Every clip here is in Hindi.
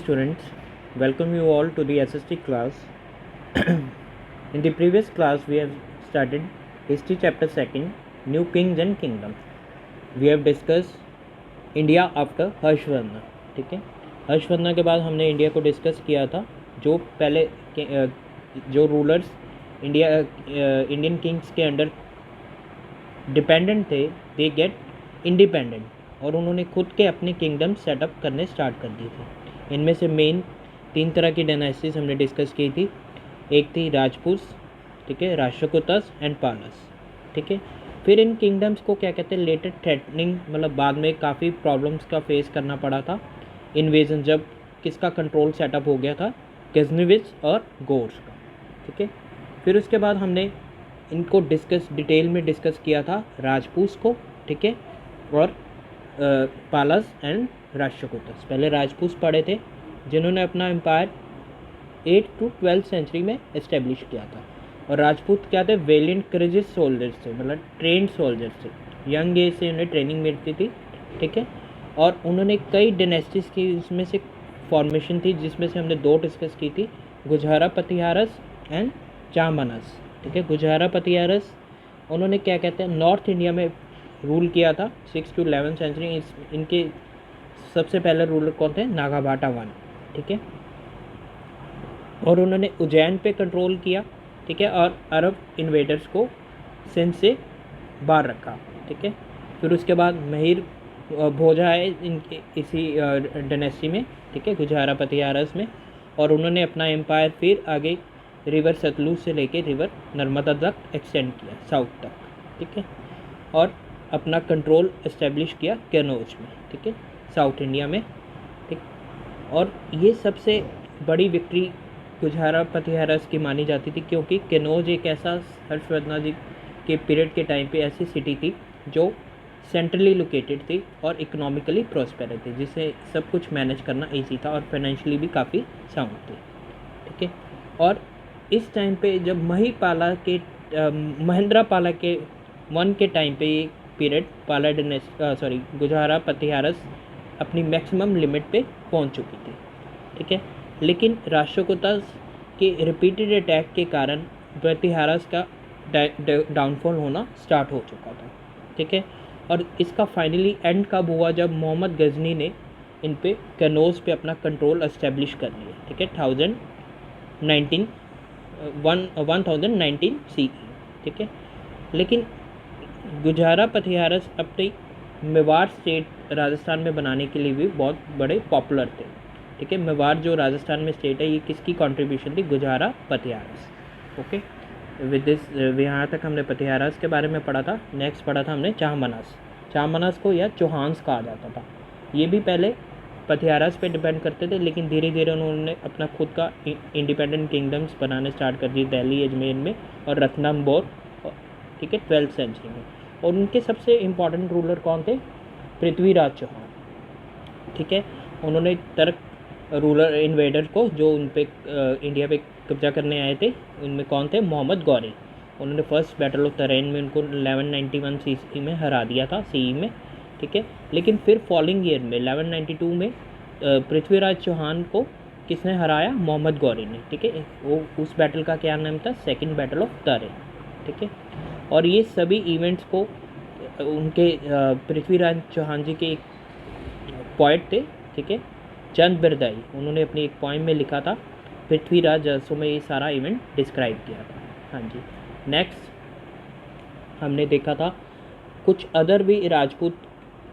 students, welcome you all to the SST class. In the previous class we have started history chapter 2, new kings and kingdoms. We have discussed India after Harshvardhan. ठीक है, हर्षवर्धन के बाद हमने इंडिया को डिस्कस किया था. जो पहले जो रूलर्स इंडियन किंग्स के अंडर डिपेंडेंट थे, दे गेट इंडिपेंडेंट और उन्होंने खुद के अपने किंगडम सेटअप करने स्टार्ट कर दिए थे. इनमें से मेन 3 तरह की डायनेस्टीज हमने डिस्कस की थी. एक थी राजपूत, ठीक है, राष्ट्रकूटस एंड पालस. ठीक है, फिर इन किंगडम्स को क्या कहते हैं, लेटर थ्रेटनिंग, मतलब बाद में काफ़ी प्रॉब्लम्स का फेस करना पड़ा था. इन्वेजन, जब किसका कंट्रोल सेटअप हो गया था, गजनविज और गोर्स का. ठीक है, फिर उसके बाद हमने इनको डिटेल में डिस्कस किया था, राजपूत को, ठीक है, और पालस एंड राष्ट्रकूटस. पहले राजपूत पढ़े थे जिन्होंने अपना एम्पायर 8 to 12 सेंचुरी में इस्टेब्लिश किया था. और राजपूत क्या थे, वेलियंट करेजियस सोल्जर्स थे, मतलब ट्रेंड सोल्जर्स थे. यंग एज से उन्हें ट्रेनिंग मिलती थी. ठीक है, और उन्होंने कई डायनेस्टीज की इसमें से फॉर्मेशन थी, जिसमें से हमने 2 डिस्कस की थी, गुजरारा पतिहारस एंड चामनस. ठीक है, गुजरारा पतिहारस उन्होंने क्या कहते हैं, नॉर्थ इंडिया में रूल किया था 6 to 11 सेंचुरी. इनके सबसे पहले रूलर कौन थे, नागाभाटा 1. ठीक है, और उन्होंने उज्जैन पे कंट्रोल किया. ठीक है, और अरब इन्वेडर्स को सिंध से बाहर रखा. ठीक है, फिर उसके बाद महिर भोजा है इनके इसी डायनेस्टी में. ठीक है, गुजरारा पतिहारस में. और उन्होंने अपना एम्पायर फिर आगे रिवर सतलुज से लेके रिवर नर्मदा तक एक्सटेंड किया, साउथ तक. ठीक है, और अपना कंट्रोल इस्टेब्लिश किया कन्नौज में. ठीक है, साउथ इंडिया में. ठीक, और ये सबसे बड़ी विक्ट्री गुजरारा पतिहारस की मानी जाती थी, क्योंकि कन्नौज एक ऐसा हर्षवर्धन जी के पीरियड के टाइम पे ऐसी सिटी थी जो सेंट्रली लोकेटेड थी और इकोनॉमिकली प्रॉस्पेर थी, जिसे सब कुछ मैनेज करना ईजी था और फाइनेंशियली भी काफ़ी साउंड थी. ठीक है, और इस टाइम पे जब महेंद्र पाला के 1 के टाइम पे ये पीरियड गुजरारा पतिहारस अपनी मैक्सिमम लिमिट पे पहुंच चुकी थी. ठीक है, लेकिन राष्ट्रकूटस के रिपीटेड अटैक के कारण पतिहारस का डाउनफॉल होना स्टार्ट हो चुका था. ठीक है, और इसका फाइनली एंड कब हुआ, जब मोहम्मद गजनी ने इन पे कन्नौज पे अपना कंट्रोल एस्टेब्लिश कर लिया. ठीक है, 1019 CE. ठीक है, लेकिन गुजरारा पतिहारस अपनी मेवाड़ स्टेट राजस्थान में बनाने के लिए भी बहुत बड़े पॉपुलर थे. ठीक है, मेवाड़ जो राजस्थान में स्टेट है, ये किसकी कंट्रीब्यूशन थी, गुजरारा पतिहारस. ओके, विद दिस यहाँ तक हमने पतिहारस के बारे में पढ़ा था. नेक्स्ट पढ़ा था हमने चामनस को या चौहान्स कहा जाता था. ये भी पहले पतिहारस पे डिपेंड करते थे, लेकिन धीरे धीरे उन्होंने अपना खुद का इंडिपेंडेंट किंगडम्स बनाने स्टार्ट कर दिए, दिल्ली, अजमेर में और रत्नम्बोर. ठीक है, 12th सेंचुरी में. और उनके सबसे इम्पॉर्टेंट रूलर कौन थे, पृथ्वीराज चौहान. ठीक है, उन्होंने तर्क रूलर इन्वेडर को जो उन पे इंडिया पे कब्जा करने आए थे, उनमें कौन थे, मोहम्मद गौरी. उन्होंने फर्स्ट बैटल ऑफ तरेन में उनको 1191 CE में हरा दिया था, CE में. ठीक है, लेकिन फिर फॉलोइंग ईयर में 1192 में पृथ्वीराज चौहान को किसने हराया, मोहम्मद गौरी ने. ठीक है, वो उस बैटल का क्या नाम था, सेकेंड बैटल ऑफ तरेन. ठीक है, और ये सभी इवेंट्स को उनके पृथ्वीराज चौहान जी के एक पोइट थे. ठीक है, चंद बिरदाई, उन्होंने अपनी एक पोइम में लिखा था, पृथ्वीराज जसों में ये सारा इवेंट डिस्क्राइब किया था. हाँ जी, नेक्स्ट हमने देखा था कुछ अदर भी राजपूत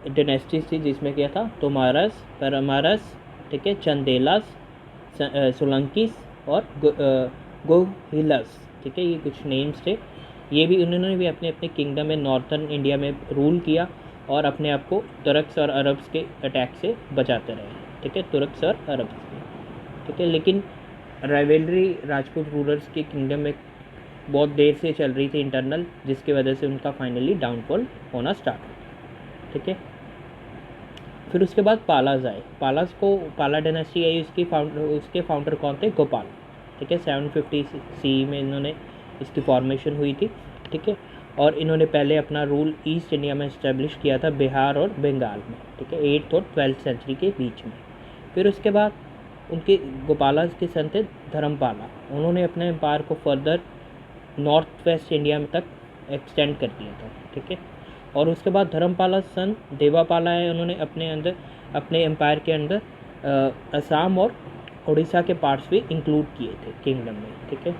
डायनेस्टीज थी, जिसमें क्या था, तोमारस, परमारस, ठीक है, चंदेलास, सोलंकीस और गोहिलस. ठीक है, ये कुछ नेम्स थे. ये भी उन्होंने भी अपने अपने किंगडम में नॉर्थर्न इंडिया में रूल किया और अपने आप को तुर्क्स और अरब्स के अटैक से बचाते रहे. ठीक है, तुर्क्स और अरब्स के. ठीक है, लेकिन राइवलरी राजपूत रूलर्स के किंगडम में बहुत देर से चल रही थी इंटरनल, जिसकी वजह से उनका फाइनली डाउनफॉल होना स्टार्ट हुआ. ठीक है, फिर उसके बाद पालास आए. पाला डायनेस्टी आई, उसके फाउंडर कौन थे, गोपाल. ठीक है, 750 CE में इन्होंने इसकी फॉर्मेशन हुई थी. ठीक है, और इन्होंने पहले अपना रूल ईस्ट इंडिया में इस्टेब्लिश किया था, बिहार और बंगाल में. ठीक है, 8th और 12th सेंचुरी के बीच में. फिर उसके बाद उनके गोपाला के सन थे धर्मपाला। उन्होंने अपने एम्पायर को फर्दर नॉर्थ वेस्ट इंडिया में तक एक्सटेंड कर दिया था, ठीक है। और उसके बाद धर्मपाला सन देवापाला है, उन्होंने अपने एम्पायर के अंदर असम और उड़ीसा के पार्ट्स भी इंक्लूड किए थे किंगडम में, ठीक है।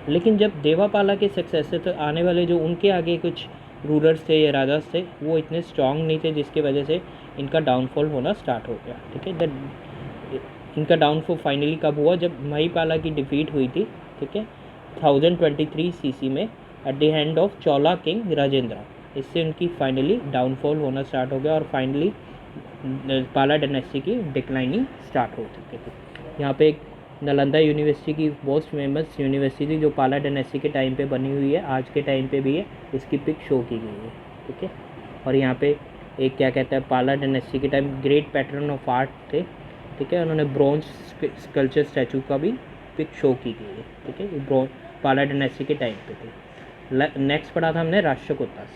लेकिन जब देवापाला के सक्सेसर तो आने वाले जो उनके आगे कुछ रूलर्स थे या राजास थे, वो इतने स्ट्रांग नहीं थे, जिसकी वजह से इनका डाउनफॉल होना स्टार्ट हो गया, ठीक है। इनका डाउनफॉल फाइनली कब हुआ, जब महिपाला की डिफीट हुई थी, ठीक है, 1023 सीसी में at the hand of Chaula king Rajendra. इससे उनकी फाइनली डाउनफॉल होना स्टार्ट हो गया और फाइनली पाला डायनेस्टी की डिक्लाइनिंग स्टार्ट हो चुकी थी। यहाँ पे एक नालंदा यूनिवर्सिटी की मोस्ट फेमस यूनिवर्सिटी जो पाला डायनेस्टी के टाइम पे बनी हुई है, आज के टाइम पे भी है, इसकी पिक शो की गई है, ठीक है। और यहाँ पे एक क्या कहते हैं, पाला डायनेस्टी के time great pattern of art थे, ठीक है। उन्होंने ब्रॉन्ज स्कल्पचर स्टैचू का भी पिक शो की गई है, ठीक है। ब्रॉन्ज पाला डायनेस्टी के टाइम पे थे। नेक्स्ट पढ़ा था हमने राष्ट्रकूटा।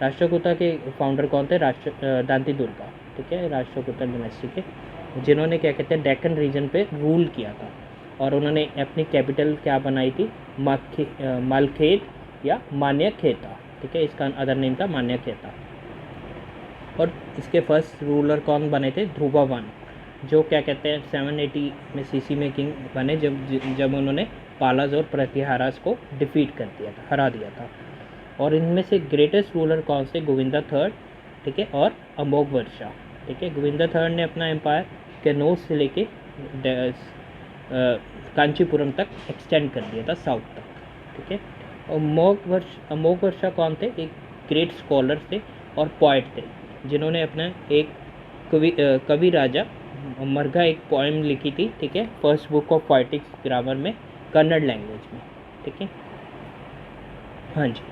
राष्ट्रकूटा के फाउंडर कौन थे, दांती दुर्गा, ठीक है, राष्ट्रकूटा डायनेस्टी के, जिन्होंने क्या कहते हैं डेक्कन रीजन पे रूल किया था। और उन्होंने अपनी कैपिटल क्या बनाई थी, मालखेत या मान्यखेता, ठीक है, इसका अदर नेम था मान्यखेता। और इसके फर्स्ट रूलर कौन बने थे, ध्रुवावन, जो क्या कहते हैं 780 में सीसी में किंग बने, जब उन्होंने पालाज और प्रतिहारास को डिफीट कर दिया था, हरा दिया था। और इनमें से ग्रेटेस्ट रूलर कौन से, गोविंदा थर्ड, ठीक है, और अमोघवर्षा, ठीक है। गोविंदा थर्ड ने अपना एम्पायर कैनोज से लेके कांचीपुरम तक एक्सटेंड कर दिया था, साउथ तक, ठीक है। और अमोघवर्षा कौन थे, एक ग्रेट स्कॉलर थे और पोइट थे, जिन्होंने अपना एक कवि राजा मरघा एक पोएम लिखी थी, ठीक है, first book of poetics grammar में, कन्नड़ लैंग्वेज में, ठीक है, हाँ जी।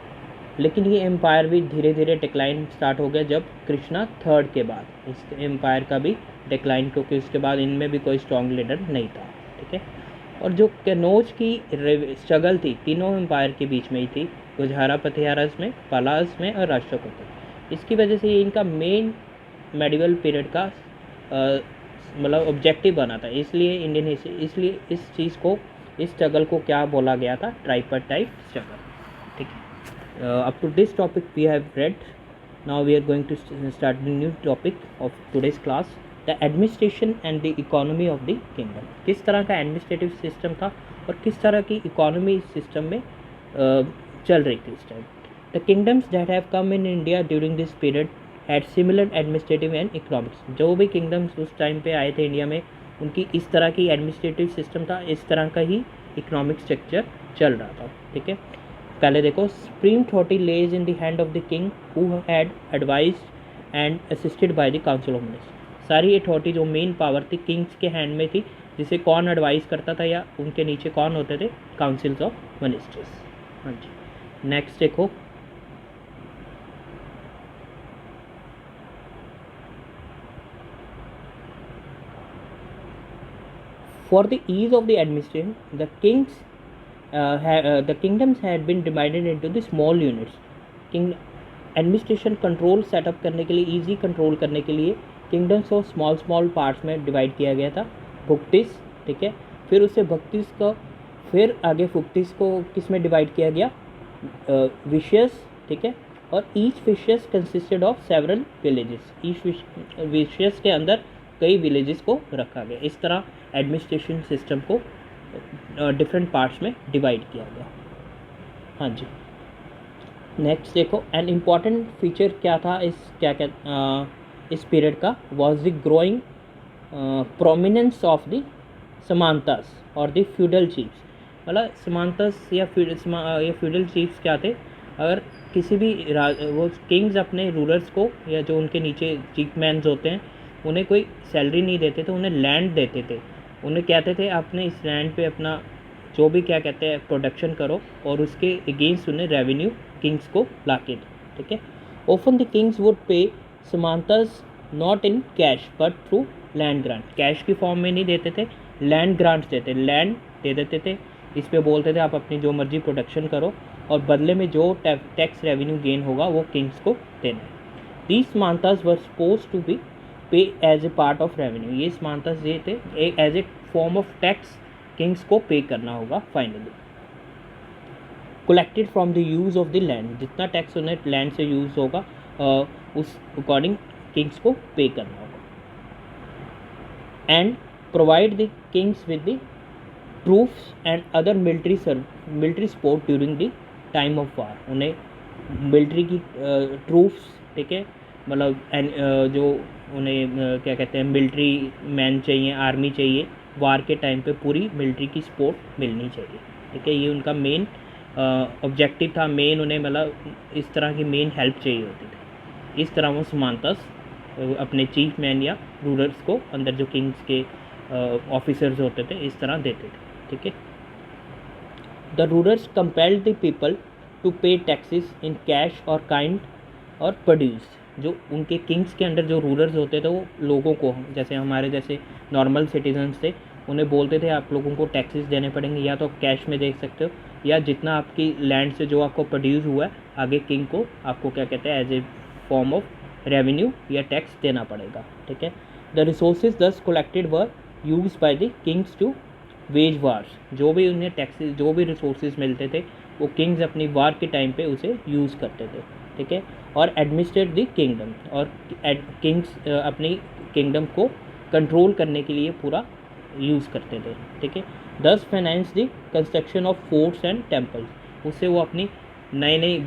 लेकिन ये एम्पायर भी धीरे धीरे डिक्लाइन स्टार्ट हो गया जब कृष्णा थर्ड के बाद, इस एम्पायर का भी डिक्लाइन, क्योंकि उसके बाद इनमें भी कोई स्ट्रॉन्ग लीडर नहीं था, ठीक है। और जो कैनोज की स्ट्रगल थी तीनों एम्पायर के बीच में ही थी, गुजहारा पथियारस में, पलास में और राष्ट्रकूट। इसकी वजह से ये इनका मेन मेडिवल पीरियड का मतलब ऑब्जेक्टिव बना था। इसलिए इंडियन हिस्ट्री, इसलिए इस चीज़ को, इस स्ट्रगल को क्या बोला गया था, ट्राइपार्टाइट स्ट्रगल, ठीक है। Up to this topic we have read. Now we are going to start the new topic of today's class, the administration and the economy of the kingdom. किस तरह का एडमिनिस्ट्रेटिव सिस्टम था और किस तरह की इकोनॉमी सिस्टम में चल रही थी इस time. The kingdoms that have come in India during this period had similar administrative and economics. जो भी किंगडम्स उस टाइम पे आए थे इंडिया में, उनकी इस तरह की एडमिनिस्ट्रेटिव सिस्टम था, इस तरह का ही इकोनॉमिक स्ट्रक्चर चल रहा था, ठीक है। पहले देखो, supreme authority lays in the hand of the king who had advised and assisted by the council of ministers. सारी अथॉरिटी जो मेन पावर थी किंग्स के हैंड में थी, जिसे कौन एडवाइस करता था या उनके नीचे कौन होते थे, काउंसिल्स ऑफ मिनिस्टर्स, हाँ जी। नेक्स्ट देखो, for the ease of the administration, the kingdoms had been divided into the small units. Administration control setup करने के लिए, इजी कंट्रोल करने के लिए किंगडम्स को स्मॉल पार्ट्स में डिवाइड किया गया था। भुक्तिस, ठीक है, फिर उससे भक्तिस को, फिर आगे फुक्तिस को किस में डिवाइड किया गया, विशियस, ठीक है। और ईच विशियस consisted of several villages, each विशियस के अंदर कई विलेजेस को रखा गया। इस तरह एडमिनिस्ट्रेशन सिस्टम को डिफरेंट पार्ट्स में डिवाइड किया गया, हाँ जी। नेक्स्ट देखो, एन इम्पॉर्टेंट फीचर क्या था इस पीरियड का, was the growing prominence of the समांतास और द फ्यूडल चीफ्स। मतलब समांतास या फ्यूडल चीफ्स क्या थे, अगर किसी भी वो किंग्स अपने रूलर्स को या जो उनके नीचे चीफ मैन्स होते हैं उन्हें कोई सैलरी नहीं देते थे, उन्हें लैंड देते थे। उन्हें कहते थे आपने इस लैंड पे अपना जो भी क्या कहते हैं प्रोडक्शन करो, और उसके अगेंस्ट उन्हें रेवेन्यू किंग्स को लाके दो, ठीक है। Often the kings would pay समांतास not in cash but through land grant. Cash की फॉर्म में नहीं देते थे, लैंड ग्रांट्स देते, लैंड दे देते थे, इस पे बोलते थे आप अपनी जो मर्जी प्रोडक्शन करो और बदले में जो टैक्स रेवेन्यू गेन होगा वो किंग्स को देना है। दीज समांतास were suppose to be pay as a part of revenue. ये समांतास ये थे as a form of tax kings को पे करना होगा finally. Collected from the use of the land, जितना टैक्स उन्हें लैंड से यूज़ होगा उस अकॉर्डिंग किंग्स को पे करना होगा। And provide the kings with the troops and other military support during the time of war, उन्हें मिलिट्री की ट्रूप्स, ठीक है, मतलब जो उन्हें क्या कहते हैं मिलिट्री मैन चाहिए, आर्मी चाहिए, वार के टाइम पे पूरी मिलिट्री की सपोर्ट मिलनी चाहिए, ठीक है। ये उनका मेन ऑब्जेक्टिव था, मेन उन्हें मतलब इस तरह की मेन हेल्प चाहिए होती थी। इस तरह वो समांतस अपने चीफ मैन या रूलर्स को, अंदर जो किंग्स के ऑफिसर्स होते थे, इस तरह देते थे, ठीक है। The rulers compelled the people to pay taxes in cash और काइंड और प्रोड्यूस, जो उनके किंग्स के अंडर जो रूलर्स होते थे वो लोगों को, जैसे हमारे जैसे नॉर्मल सिटीजन्स थे, उन्हें बोलते थे आप लोगों को टैक्सेस देने पड़ेंगे, या तो कैश में दे सकते हो, या जितना आपकी लैंड से जो आपको प्रोड्यूस हुआ है आगे किंग को आपको क्या कहते हैं as a form of revenue या टैक्स देना पड़ेगा, ठीक है। The resources thus collected were used by the kings to wage wars, जो भी उन्हें टैक्सेस, जो भी रिसोर्सेज मिलते थे वो किंग्स अपनी वार के टाइम पे उसे यूज़ करते थे, ठीक है। और एडमिनिस्ट्रेट द किंगडम, और किंग्स अपनी किंगडम को कंट्रोल करने के लिए पूरा यूज़ करते थे, ठीक है। दस finance the construction of forts and temples, उससे वो अपनी नए नए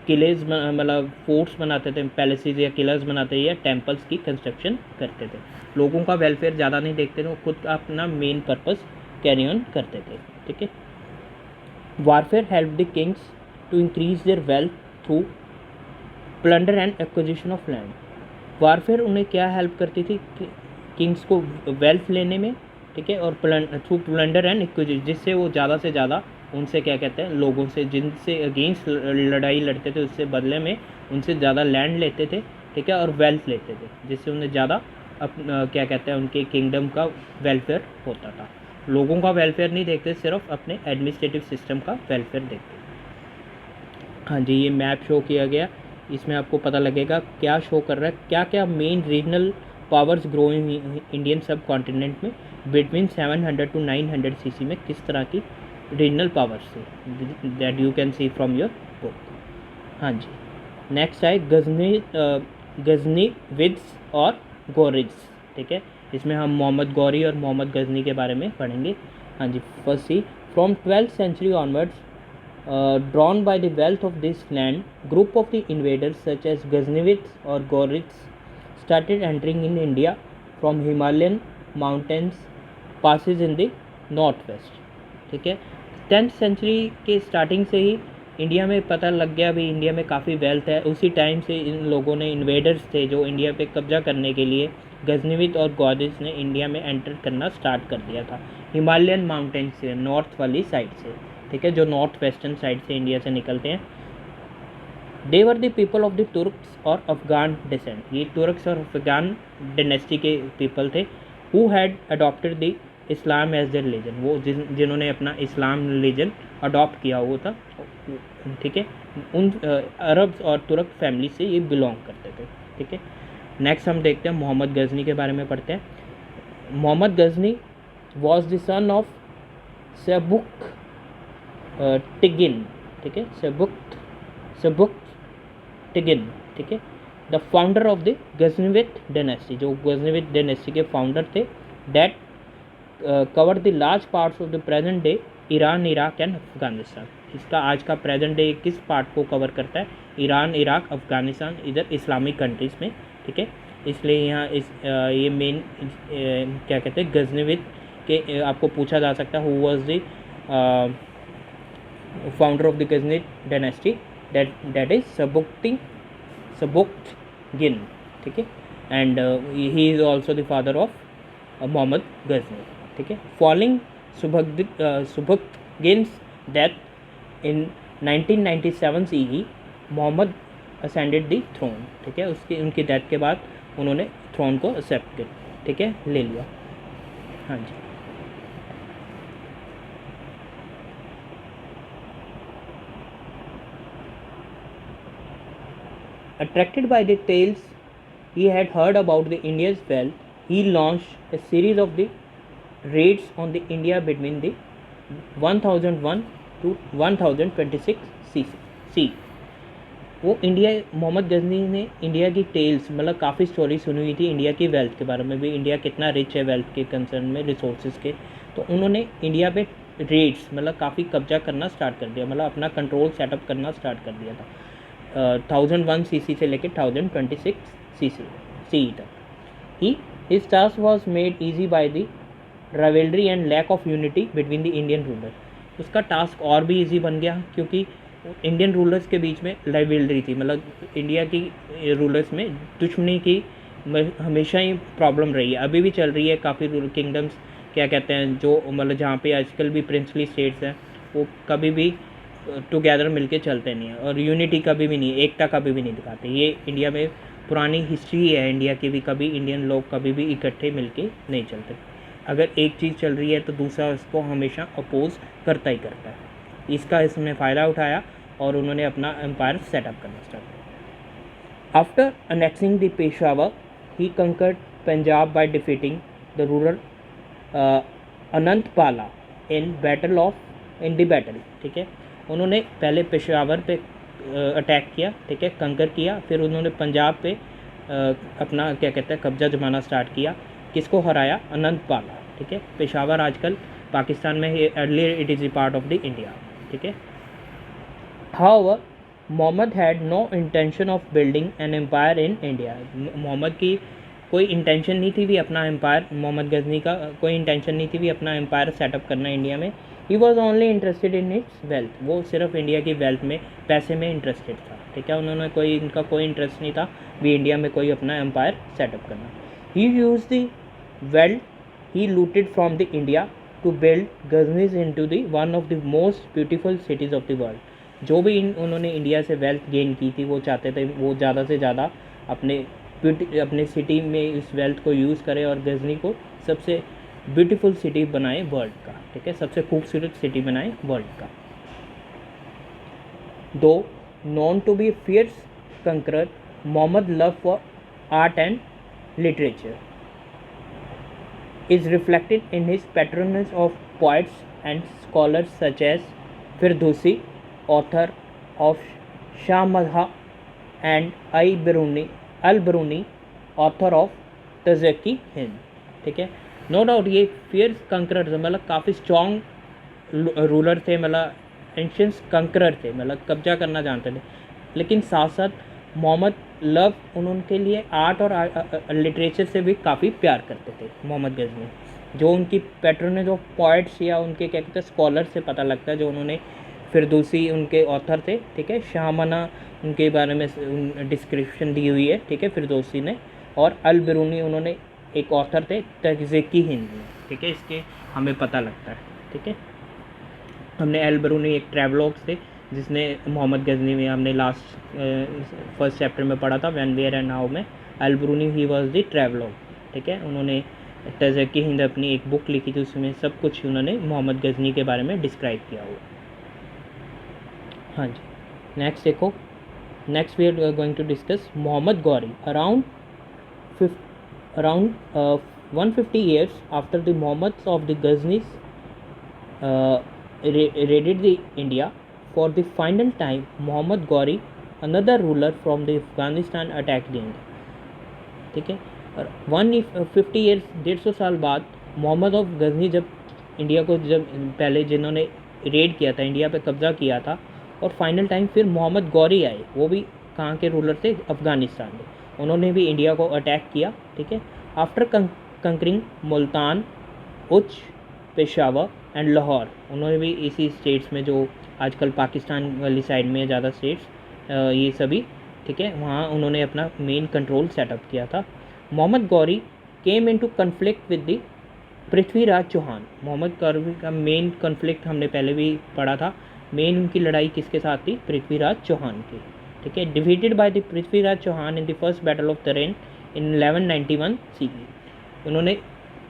किलेज मतलब फोर्ट्स बनाते थे, पैलेसेस या किलर्स बनाते थे, या टेम्पल्स की कंस्ट्रक्शन करते थे। लोगों का वेलफेयर ज़्यादा नहीं देखते थे, वो खुद अपना मेन पर्पस कैरी ऑन करते थे, ठीक है। Warfare help the kings to increase their wealth through plunder and acquisition of land. Warfare उन्हें क्या हेल्प करती थी, किंग्स को वेल्थ लेने में, ठीक है, और थ्रू प्लंडर एंड एक्विजिशन, जिससे वो ज़्यादा से ज़्यादा उनसे क्या कहते हैं लोगों से जिनसे अगेंस्ट लड़ाई लड़ते थे उससे बदले में उनसे ज़्यादा लैंड लेते थे, ठीक है, और वेल्थ लेते थे, जिससे उन्हें ज़्यादा क्या कहते हैं उनके किंगडम का वेलफेयर होता था। लोगों का वेलफेयर नहीं देखते, सिर्फ अपने एडमिनिस्ट्रेटिव सिस्टम का वेलफेयर देखते। हाँ जी, ये मैप शो किया गया, इसमें आपको पता लगेगा क्या शो कर रहा है, क्या क्या main regional powers growing Indian सब कॉन्टिनेंट में बिटवीन 700 to 900 सीसी में किस तरह की रीजनल पावर्स थी, that you can see from your book. हाँ जी, नेक्स्ट है गजनी विद्स और गोरिज्स, ठीक है, इसमें हम मोहम्मद गौरी और मोहम्मद गजनी के बारे में पढ़ेंगे। हाँ जी, first see from 12th century onwards, drawn by the wealth of this land, group of the invaders such as Ghaznavids or Ghurids started entering in India from Himalayan mountains passes in the northwest, ठीक है। 10th century के स्टार्टिंग से ही इंडिया में पता लग गया भी इंडिया में काफ़ी वेल्थ है, उसी टाइम से इन लोगों ने, इन्वेडर्स थे जो इंडिया पे कब्जा करने के लिए, गजनविद और गौरिज ने इंडिया में एंटर करना स्टार्ट कर दिया था हिमालयन माउंटेन से, नॉर्थ वाली साइड से, ठीक है, जो नॉर्थ वेस्टर्न साइड से इंडिया से निकलते हैं। They were the people of the Turks और अफगान डिसेंट, ये तुर्क्स और अफगान डिनेस्टी के पीपल थे। Who had adopted the Islam as the religion, वो जिन्होंने अपना इस्लाम रिलीजन अडॉप्ट किया हुआ था, ठीक है, उन अरब और तुर्क फैमिली से ये बिलोंग करते थे, ठीक है। नेक्स्ट हम देखते हैं मोहम्मद गजनी के बारे में पढ़ते हैं। Mohammad Ghazni was the son of Sebuktigin, ठीक है, सेबुक टिगिन, ठीक है, the founder of the Ghaznavid dynasty, जो गजनविद डायनेस्टी के फाउंडर थे। That cover the large parts of the present day Iran, Iraq and Afghanistan, इसका आज का प्रेजेंट डे किस पार्ट को कवर करता है, ईरान, इराक, अफगानिस्तान, इधर इस्लामिक कंट्रीज़ में, ठीक है। इसलिए यहाँ ये मेन क्या कहते हैं गजनविद के आपको पूछा जा सकता है who was the founder of the Ghaznavid dynasty, that is Sabuktigin, ठीक है, and he is also the father of Mohammad Ghazni, ठीक है। Following Sabuktigin's death in 1997 CE, Mohammad ascended the throne, ठीक है, उनकी डेथ के बाद उन्होंने थ्रोन को एक्सेप्ट किया, ठीक है, ले लिया। हाँ जी, attracted by the tales he had heard about the India's wealth, he launched a series of the raids on the India between the 1001 to 1026 C. वो इंडिया, मोहम्मद गजनी ने इंडिया की टेल्स, मतलब काफ़ी स्टोरी सुनी हुई थी इंडिया की वेल्थ के बारे में भी, इंडिया कितना रिच है वेल्थ के कंसर्न में, रिसोर्सेज के। तो उन्होंने इंडिया पे रेड्स, मतलब काफ़ी कब्जा करना स्टार्ट कर दिया, मतलब अपना कंट्रोल सेटअप करना स्टार्ट कर दिया था 1001 सीसी से लेकर 1026 सी तक ही। His task was made easy by the rivalry and lack of unity between the Indian ruler. उसका टास्क और भी ईजी बन गया क्योंकि इंडियन रूलर्स के बीच में राइवलरी थी, मतलब इंडिया की रूलर्स में दुश्मनी की हमेशा ही प्रॉब्लम रही है, अभी भी चल रही है। काफ़ी किंगडम्स क्या कहते हैं जो, मतलब जहाँ पे आजकल भी प्रिंसली स्टेट्स हैं, वो कभी भी टुगेदर मिलके चलते नहीं हैं और यूनिटी कभी भी नहीं, एकता कभी भी नहीं दिखाते। ये इंडिया में पुरानी हिस्ट्री है इंडिया की भी, कभी इंडियन लोग कभी भी इकट्ठे मिलके नहीं चलते। अगर एक चीज़ चल रही है तो दूसरा उसको हमेशा अपोज करता ही करता है। इसका इसने फ़ायदा उठाया और उन्होंने अपना एम्पायर सेटअप करना स्टार्ट किया। After annexing the Peshawar he conquered Punjab by defeating the ruler Anandapala in the battle. ठीक है, उन्होंने पहले पेशावर पे अटैक किया, ठीक है, कंकर किया, फिर उन्होंने पंजाब पे अपना क्या कहते हैं कब्जा जमाना स्टार्ट किया। किसको हराया? अनंतपाला। ठीक है, पेशावर आजकल पाकिस्तान में है, earlier it is a part of the India. ठीक है, however Mohammad had no intention of building an empire in India. Mohammad की कोई इंटेंशन नहीं थी भी अपना एम्पायर, मोहम्मद गजनी का कोई इंटेंशन नहीं थी भी अपना एम्पायर सेटअप करना इंडिया में। He was only interested in its wealth, वो सिर्फ इंडिया की वेल्थ में, पैसे में इंटरेस्टेड था। ठीक है, उन्होंने कोई, इनका कोई इंटरेस्ट नहीं था भी इंडिया में कोई अपना एम्पायर सेटअप करना। He use the wealth he looted from the India to build Ghaznis into the one of the most beautiful cities of the world। जो भी उन्होंने इंडिया से वेल्थ गेन की थी, वो चाहते थे वो ज़्यादा से ज़्यादा अपने सिटी में इस वेल्थ को यूज़ करें और गजनी को सबसे ब्यूटीफुल सिटी बनाए वर्ल्ड का। ठीक है, सबसे खूबसूरत सिटी बनाए वर्ल्ड का। Though known to be fierce conqueror, Mohammad love for art and literature is reflected in his patronage of poets and scholars such as Firdausi, author of Shahmadha, and Al-Biruni, author of Tahqiq Hind. ठीक है, नो डाउट ये फियर्स कंकरर, मतलब काफ़ी स्ट्रॉन्ग रूलर थे, मतलब एंशियंस कंकरर थे, मतलब कब्जा करना जानते थे। लेकिन साथ साथ मोहम्मद लव उनके लिए आर्ट और लिटरेचर से भी काफ़ी प्यार करते थे मोहम्मद गजनी। जो उनकी पैट्रोनेज ऑफ पोइट्स या उनके क्या कहते हैं स्कॉलर से पता लगता है, जो उन्होंने फिरदौसी उनके ऑथर थे। ठीक है, शाहमना उनके बारे में डिस्क्रिप्शन दी हुई है। ठीक है, फिरदौसी ने, और अल बिरूनी उन्होंने एक ऑथर थे तज़की हिंद में। ठीक है, इसके हमें पता लगता है। ठीक है, हमने अल बिरूनी एक ट्रैवलॉग्स थे जिसने मोहम्मद गजनी में हमने लास्ट फर्स्ट चैप्टर में पढ़ा था व्हेन वेयर एंड हाउ में। Al Biruni he was the travelogue. ठीक है, उन्होंने तज़की हिंद अपनी एक बुक लिखी थी, उसमें सब कुछ उन्होंने मोहम्मद गजनी के बारे में डिस्क्राइब किया हुआ। हाँ जी, नेक्स्ट देखो, next we are going to discuss Mohammad Ghori. Around 150 years after the Muhammads of the Ghaznis raided the India for the final time, Muhammad Ghori, another ruler from the Afghanistan, attacked the India। ठीक है, और 150 years 150 साल बाद मोहम्मद ऑफ गजनी जब इंडिया को, जब पहले जिन्होंने रेड किया था, इंडिया पे कब्जा किया था, और फाइनल टाइम फिर मोहम्मद गौरी आए, वो भी कहाँ के रूलर थे? अफ़गानिस्तान में। उन्होंने भी इंडिया को अटैक किया। ठीक है, आफ्टर कंकरिंग मुल्तान, उच्च, पेशावर एंड लाहौर, उन्होंने भी इसी स्टेट्स में जो आजकल पाकिस्तान वाली साइड में ज़्यादा स्टेट्स ये सभी, ठीक है, वहाँ उन्होंने अपना मेन कंट्रोल सेटअप किया था। Mohammad Ghori came into conflict with the Prithviraj Chauhan. Mohammad Ghori का मेन कन्फ्लिक्ट हमने पहले भी पढ़ा था, मेन उनकी लड़ाई किसके साथ थी? पृथ्वीराज चौहान की। ठीक है, defeated by the Prithviraj Chauhan in the first battle of Tarain in 1191 CE. उन्होंने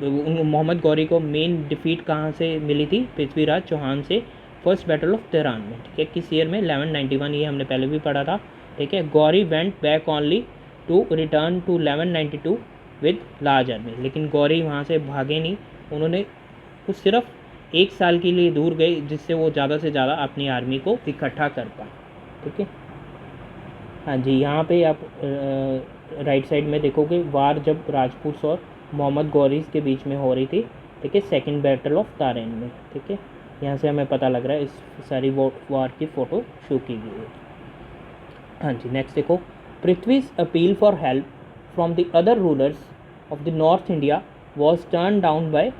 मोहम्मद गौरी को मेन डिफीट कहाँ से मिली थी? पृथ्वीराज चौहान से, फर्स्ट बैटल ऑफ तेहरान में। ठीक है, किस ईयर में? 1191, ये हमने पहले भी पढ़ा था। ठीक है, Ghori went back only to return to 1192 with large army. लेकिन गौरी वहाँ से भागे नहीं, उन्होंने वो सिर्फ 1 साल के लिए दूर गए, जिससे वो ज़्यादा से ज़्यादा अपनी आर्मी को इकट्ठा कर पाए। ठीक है, हाँ जी, यहाँ पे आप राइट साइड में देखोगे वार जब राजपूत और मोहम्मद गौरीज के बीच में हो रही थी। ठीक है, सेकेंड बैटल ऑफ तारेन में। ठीक है, यहाँ से हमें पता लग रहा है इस सारी वार की फ़ोटो शो की गई है। हाँ जी, नेक्स्ट देखो, Prithvi's appeal for help from the other rulers of the north India was turn down by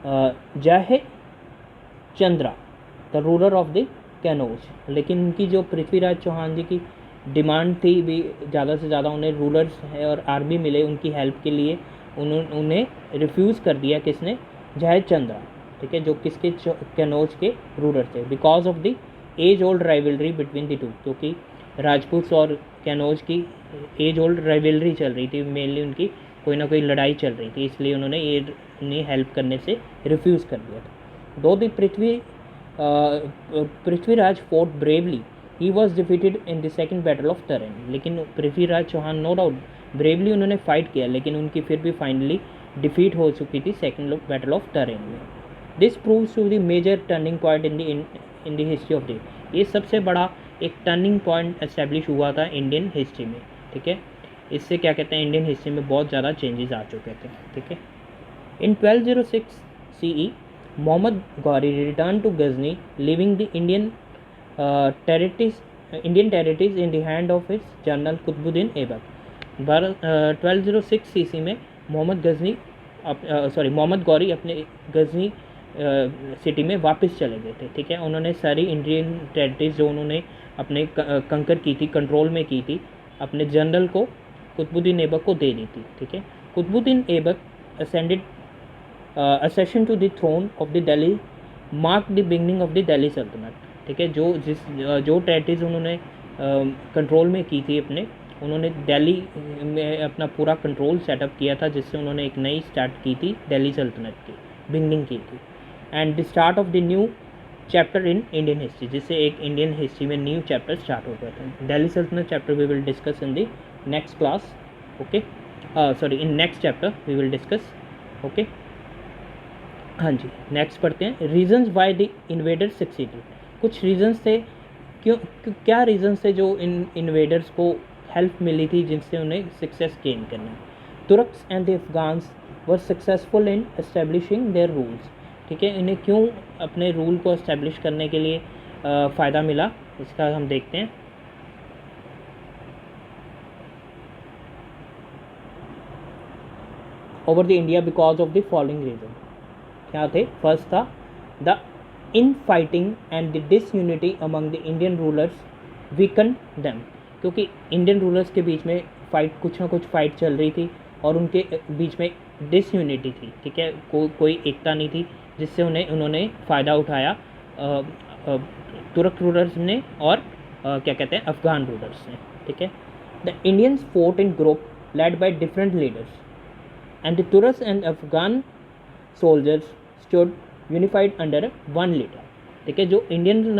Jai Chandra the ruler of the Kannauj. लेकिन उनकी जो पृथ्वीराज चौहान जी की डिमांड थी भी, ज़्यादा से ज़्यादा उन्हें रूलर्स है और आर्मी मिले उनकी हेल्प के लिए, उन्हें रिफ्यूज़ कर दिया किसने, जय चंद्रा। ठीक है, जो किसके कैनौज के रूलर थे, because of the age old rivalry between the two, क्योंकि राजपूत और कैनौज की एज ओल्ड राइवलरी चल रही थी, मेनली उनकी कोई ना कोई लड़ाई चल रही थी, इसलिए उन्हें हेल्प करने से रिफ्यूज़ कर दिया था। Though the Prithviraj fought bravely, he was defeated in the second battle of Tarain. लेकिन Prithviraj Chauhan no doubt bravely उन्होंने फाइट किया, लेकिन उनकी फिर भी फाइनली डिफीट हो चुकी थी सेकेंड बैटल ऑफ तरेन में। This proves to the major turning point in the history of the, ये सबसे बड़ा एक टर्निंग पॉइंट एस्टेब्लिश हुआ था इंडियन हिस्ट्री में। ठीक है, इससे क्या कहते हैं, इंडियन हिस्ट्री में बहुत ज़्यादा चेंजेस आ चुके थे। ठीक है, in 1206 CE Mohammad Ghori return to Ghazni, living the Indian territories in the hand of his general Qutbuddin Aibak. 1206 CC में मोहम्मद गौरी अपने गजनी सिटी में वापस चले गए थे। ठीक है, उन्होंने सारी इंडियन टेरिटरीज जो उन्होंने अपने कंकर की थी, कंट्रोल में की थी, अपने जनरल को कुतुबुद्दीन ऐबक को दे दी थी। ठीक है, Qutubuddin Aibak accession to the throne of the Delhi marked the beginning of the Delhi Sultanate। ठीक है, जो टेरिटरीज उन्होंने कंट्रोल में की थी अपने, उन्होंने दिल्ली में अपना पूरा कंट्रोल सेटअप किया था, जिससे उन्होंने एक नई स्टार्ट की थी दिल्ली सल्तनत की बिगनिंग की थी। And the start of the new chapter in Indian history, जिससे एक इंडियन हिस्ट्री में न्यू चैप्टर स्टार्ट हो गया था। Delhi Sultanate chapter we will discuss in the next class. Okay, in next chapter we will discuss. Okay, हाँ जी, नेक्स्ट पढ़ते हैं, reasons why the invader succeeded. कुछ रीजंस थे, क्या रीजंस थे जो इन इन्वेडर्स को हेल्प मिली थी, जिनसे उन्हें सक्सेस गेन करना। Turks and the Afghans were successful in establishing their rules. ठीक है, इन्हें क्यों अपने रूल को एस्टेब्लिश करने के लिए फ़ायदा मिला, इसका हम देखते हैं। Over the India because of the following reason. क्या थे, फर्स्ट था the infighting and the disunity among the Indian rulers weaken them, क्योंकि इंडियन रूलर्स के बीच में कुछ ना कुछ फाइट चल रही थी और उनके बीच में डिसयूनिटी थी। ठीक है, कोई एकता नहीं थी, जिससे उन्होंने फ़ायदा उठाया तुर्क रूलर्स ने और क्या कहते हैं, अफगान रूलर्स ने। ठीक है, the Indians fort in group led by different leaders and the Turks and Afghan soldiers stood unified under one leader. ठीक है, जो इंडियन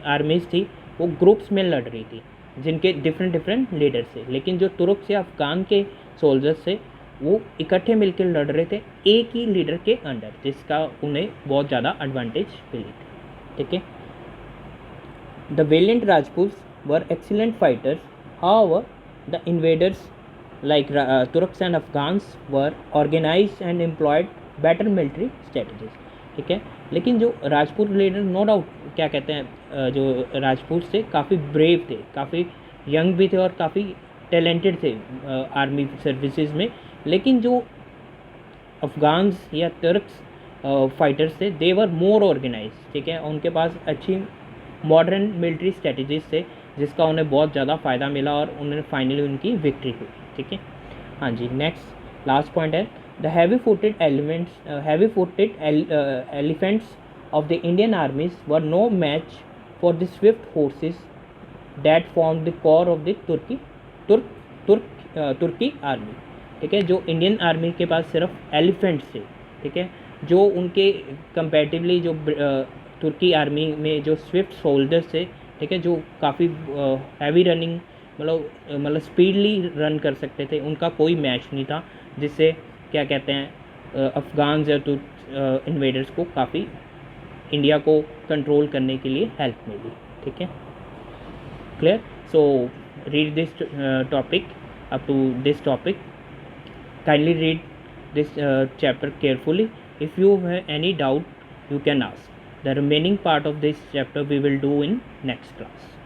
आर्मीज थी वो ग्रुप्स में लड़ रही थी, जिनके डिफरेंट लीडर्स थे, लेकिन जो तुर्क से अफगान के सोल्जर्स थे वो इकट्ठे मिलकर लड़ रहे थे एक ही लीडर के अंडर, जिसका उन्हें बहुत ज़्यादा एडवांटेज मिली थी। ठीक है, the valiant Rajputs were excellent fighters, however the invaders like Turks and Afghans were organized and employed better military strategies। ठीक है, लेकिन जो राजपूत लीडर नो डाउट क्या कहते हैं, जो राजपूत थे काफ़ी ब्रेव थे, काफ़ी यंग भी थे और काफ़ी टैलेंटेड थे आर्मी सर्विसेज में, लेकिन जो अफगान्स या तुर्क्स फाइटर्स थे दे वर मोर ऑर्गेनाइज। ठीक है, उनके पास अच्छी मॉडर्न मिलिट्री स्ट्रेटजीज थे, जिसका उन्हें बहुत ज़्यादा फ़ायदा मिला और उन्हें फाइनली उनकी विक्ट्री हुई। ठीक है, हाँ जी, नेक्स्ट लास्ट पॉइंट है, the heavy footed elephants of the Indian armies were no match for the swift forces that form the core of the Turki army. ठीक है, जो इंडियन आर्मी के पास सिर्फ एलिफेंट्स थे। ठीक है, जो उनके कंपैरेटिवली जो तुर्की आर्मी में जो स्विफ्ट सोल्जर्स थे, ठीक है, जो काफ़ी हैवी रनिंग मतलब स्पीडली रन कर सकते थे, उनका कोई मैच नहीं था, जिससे क्या कहते हैं अफ़गान्स या तो इन्वेडर्स को काफ़ी इंडिया को कंट्रोल करने के लिए हेल्प मिली. ठीक है, clear. So read this topic up to this topic. Kindly read this chapter carefully. If you have any doubt, you can ask. The remaining part of this chapter we will do in next class.